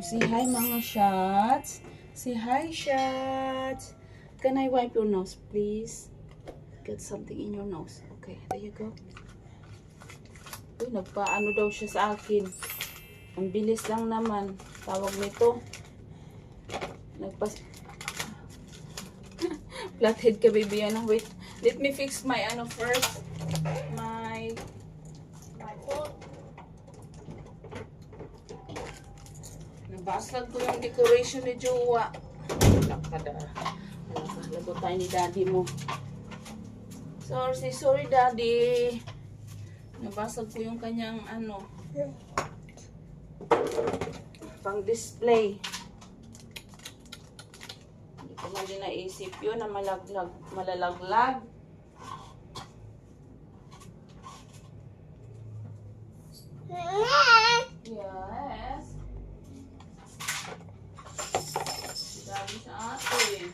Say hi mga shots. Say hi shots. Can I wipe your nose please? Get something in your nose. Okay, there you go. Uy, nagpaano daw siya sa akin. Ang bilis lang naman. Tawag nito. Nagpas... Flathead ka baby. Ano, wait. Let me fix my ano first. My phone. Nabasag ko yung decoration ni Jowa. Lakada. Lagot tayo ni daddy mo. Sorry daddy. Nabasag ko yung kanyang ano. Pang display. Hindi ko man din naisip yun na malalaglag. Yes. Dami sa atin.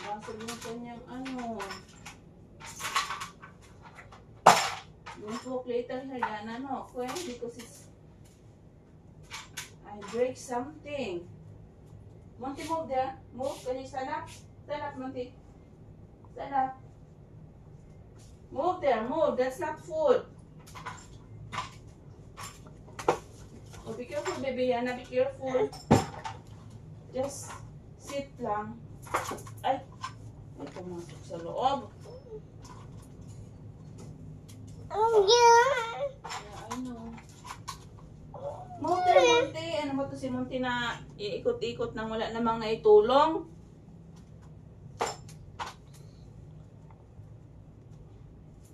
Basag yung kanyang ano. Yung talk later here, yan ano. Because it's... I break something. Monty, move there. Move. Can you stand up? Stand up, Monty. Stand up. Move there. Move. That's not food. Oh, be careful, baby. Yana, be careful. Just sit lang. Ay. May pumasok sa loob. Yeah, I know. Move there, Monty. Ano ba to si Monty na iikot-ikot nang wala namang naitulong?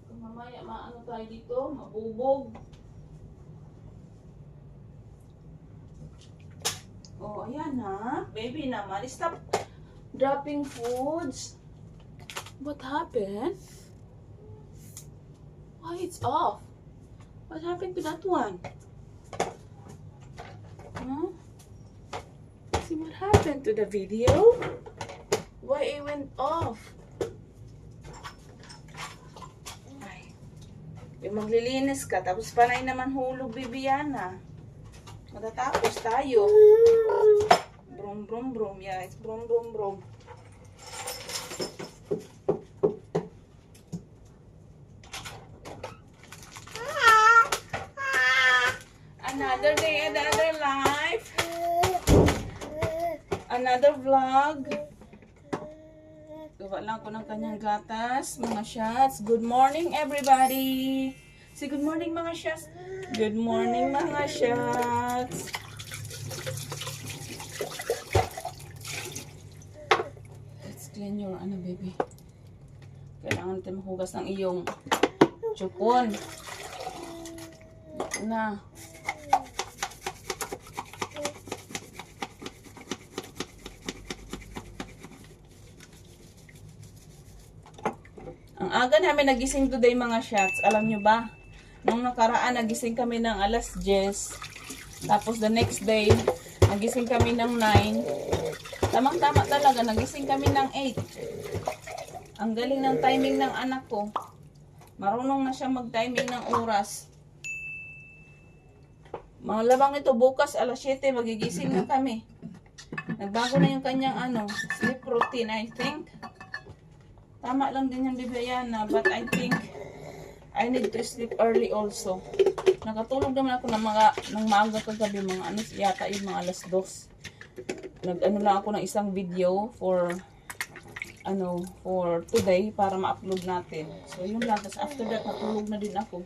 Kung mamaya maano tayo dito, mabubog. Oh, ayan na. Baby naman. Stop dropping foods. What happened? Why it's off? What happened to that one? Huh? See what happened to the video? Why it went off? Ay. Yung maglilinis ka, tapos panay naman hulog, Bibiana. Matatapos tayo. Brum, brum, brum. Yeah, it's brum, brum, brum. Another day, another life. Another vlog. Gawa lang ko ng kanyang gatas. Mga shots. Good morning, everybody. Say good morning, mga shots. Good morning, mga shots. Let's clean your ano, baby. Kailangan natin mahugas ng iyong chupon. Ito na. Ang aga namin nagising today, mga shots. Alam nyo ba? Nung nakaraan, nagising kami ng alas 10. Tapos the next day, nagising kami ng 9. Tamang-tama talaga, nagising kami ng 8. Ang galing ng timing ng anak ko. Marunong na siya mag-timing ng oras. Mga labang nito, bukas alas 7, magigising na kami. Nagbago na yung kanyang ano, sleep routine, I think. Tama lang din yung Bibiana, but I think I need to sleep early also. Nakatulog naman ako ng maaga kagabi, mga ano yata yung mga alas 2. Nag-ano lang ako ng isang video for today para ma-upload natin. So yun lang, tapos after that natulog na din ako.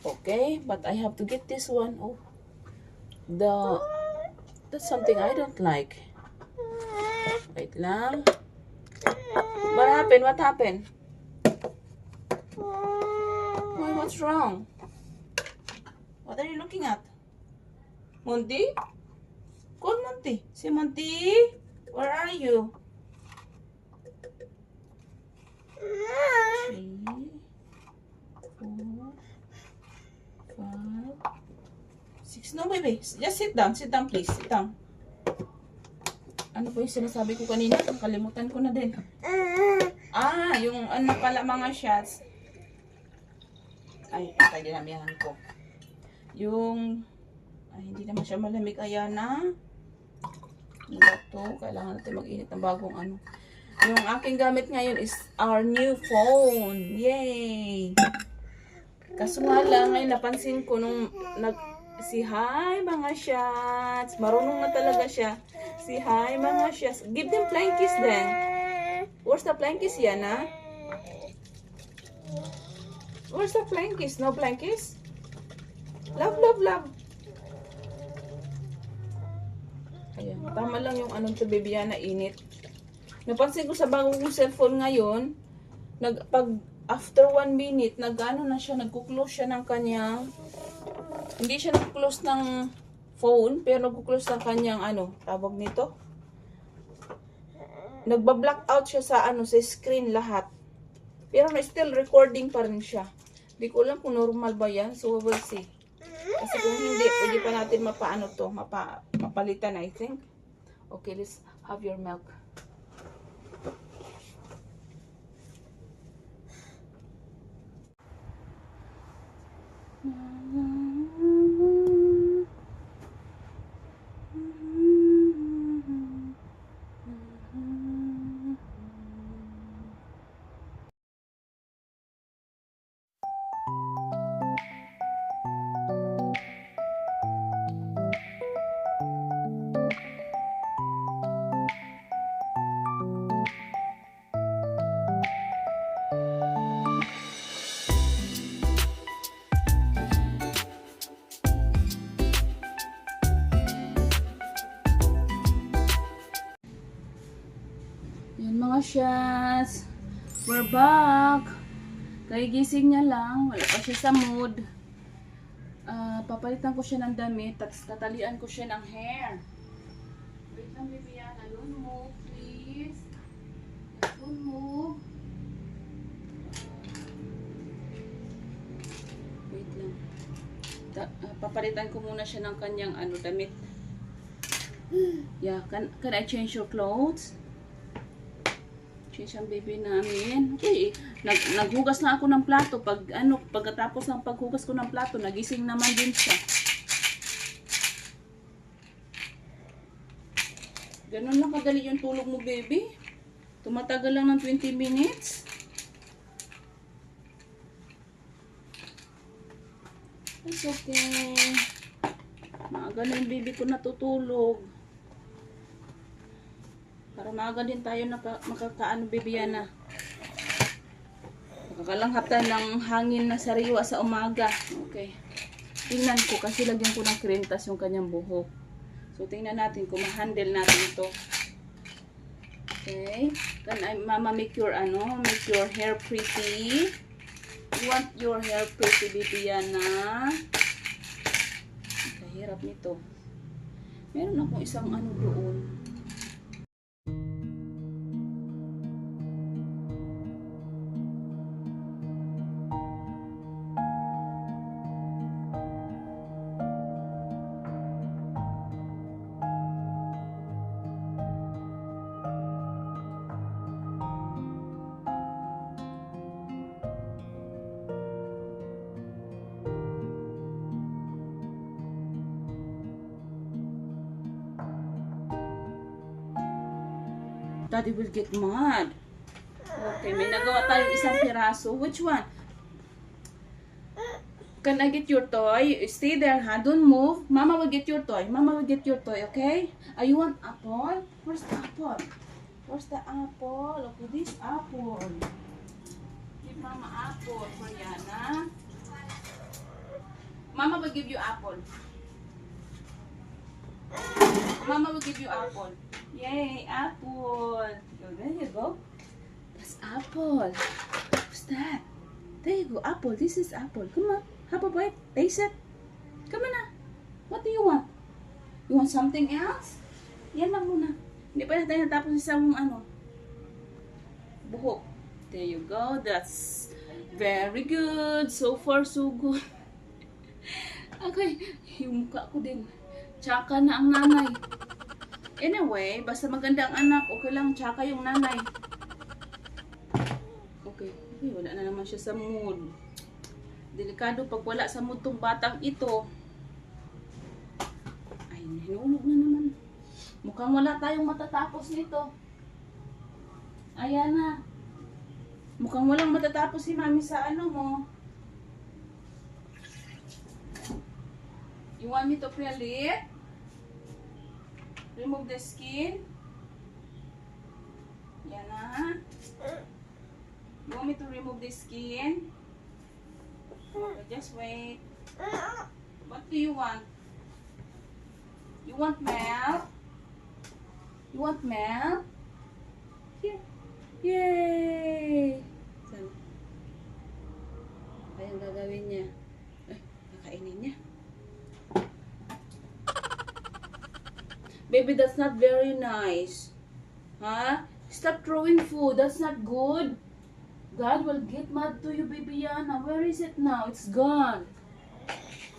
Okay, but I have to get this one. Oh, that's something I don't like. Wait lang. What happened? What happened? Why, what's wrong? What are you looking at? Monty? Call Monty. Say, Monty, where are you? 3, 4, 5, 6. No, baby. Just sit down. Sit down, please. Sit down. Ano po yung sinasabi ko kanina? Nakalimutan ko na din. Yung ano pala mga shots. Ay, patay dinamihan ko. Yung, Ay, hindi naman siya malamig. Ayan na. Ito, kailangan natin mag-init ng bagong ano. Yung aking gamit ngayon is our new phone. Yay! Kaso nga lang, ngayon napansin ko nung si hi mga shots. Marunong na talaga siya. Si hi mga shots. Give them flying kiss then. Where's the flying kiss, Yana? Where's the flying kiss? No flying kiss? Love, love, love. Ayan, tama lang yung anong to baby Yana, init. Napansin ko sa bagong kong cellphone ngayon, pag after 1 minute, nag-ano na siya, nagkuklose siya ng kanyang, hindi siya nag-close ng phone, pero nag-close ng kanyang, ano, tawag nito? Nagba-black out siya sa, ano, sa screen lahat. Pero still recording pa rin siya. Hindi ko alam kung normal ba yan, so we will see. Kasi kung hindi, pwede pa natin mapaano to, mapalitan, I think. Okay, let's have your milk. Yan mga shots. We're back. Kagigising niya lang. Wala pa siya sa mood. Papalitan ko siya ng damit. Tapos tatalian ko siya ng hair. Wait lang, baby Yana. Don't move, please. Don't move. Wait lang. Papalitan ko muna siya ng kanyang damit. Yeah, can I change your clothes? Siyang baby namin. Okay, naghugas na ako ng plato. Pagkatapos ng paghugas ko ng plato, nagising naman din siya. Ganun lang kadali yung tulog mo, baby. Tumatagal lang ng 20 minutes. It's okay. Maaga na yung baby ko natutulog. Para maaga din tayo makakaano, baby Yana. Makakalanghap tayo ng hangin na sariwa sa umaga. Okay. Tingnan ko kasi lagyan ko ng krintas yung kanyang buhok. So tingnan natin kung ma-handle natin ito. Okay. Can mama make your hair pretty? You want your hair pretty, baby Yana? Kahirap nito. Meron akong isang doon. Daddy will get mad. Okay, may nagawa tayong isang piraso. Which one? Can I get your toy? Stay there, ha? Don't move. Mama will get your toy. Mama will get your toy, okay? You want apple? Where's the apple? Where's the apple? Okay, this apple. Give Mama apple for Yana. Mama will give you apple. Mama will give you apple. Yay, apple. There you go. That's apple. What's that? There you go, apple. This is apple. Come on. Have a bite. Taste it. Come on na. What do you want? You want something else? Yan lang muna. Hindi pa natin natapos isang buhok. There you go. That's very good. So far, so good. Okay. Yung mukha ko din. Tsaka na ang nanay. Anyway, basta maganda ang anak, okay lang, tsaka yung nanay. Okay, wala na naman siya sa mood. Delikado pag wala sa mood tong batang ito. Hinulog na naman. Mukhang wala tayong matatapos nito. Ayan na. Mukhang walang matatapos si Mami sa ano mo. You want me to peel it? Remove the skin? Yan na. You want me to remove the skin? Okay, just wait. What do you want? You want milk? You want milk? Here. Yay! Saan? Ay, ang gagawin niya. Ay, kakainin niya. Baby, that's not very nice. Huh? Stop throwing food. That's not good. God will get mad to you, baby Yana. Where is it now? It's gone.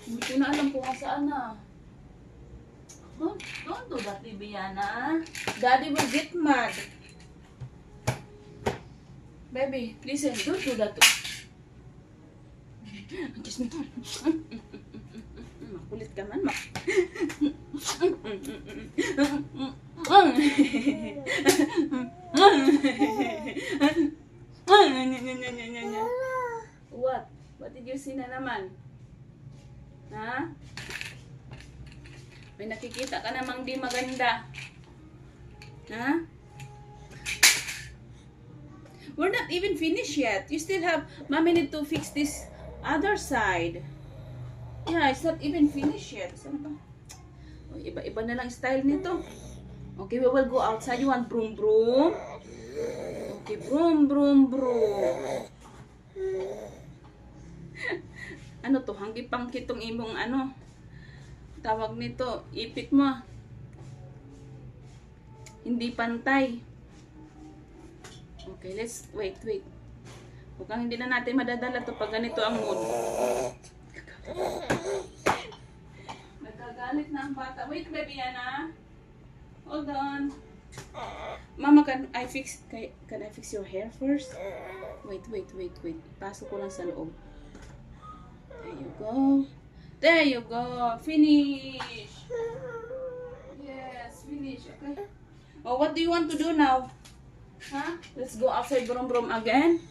Hindi ko na alam kung saan na. Don't do that, baby Yana. Daddy will get mad. Baby, listen. Don't do that. Kiss me. Makulit ka man, What? What did you see na naman? Ha? May nakikita ka namang di maganda. Ha? We're not even finished yet. You still have, Mommy need to fix this other side. Yeah, it's not even finished yet. Saan ba? Oh, iba-iba na lang style nito. Okay, we will go outside. You want broom broom? Okay, broom broom broom. Ano to? Hanggi-pangki tong imong ano? Tawag nito, ipit mo. Hindi pantay. Okay, let's wait. Mukhang hindi na natin madadala to pag ganito ang mood. Nagkagalit na ang bata. Wait, baby Yana. Hold on. Mama, can I fix your hair first? Wait. Pasok ko lang sa loob. There you go. Finish. Yes, finish. Okay. Oh, what do you want to do now? Huh? Let's go outside broom broom again.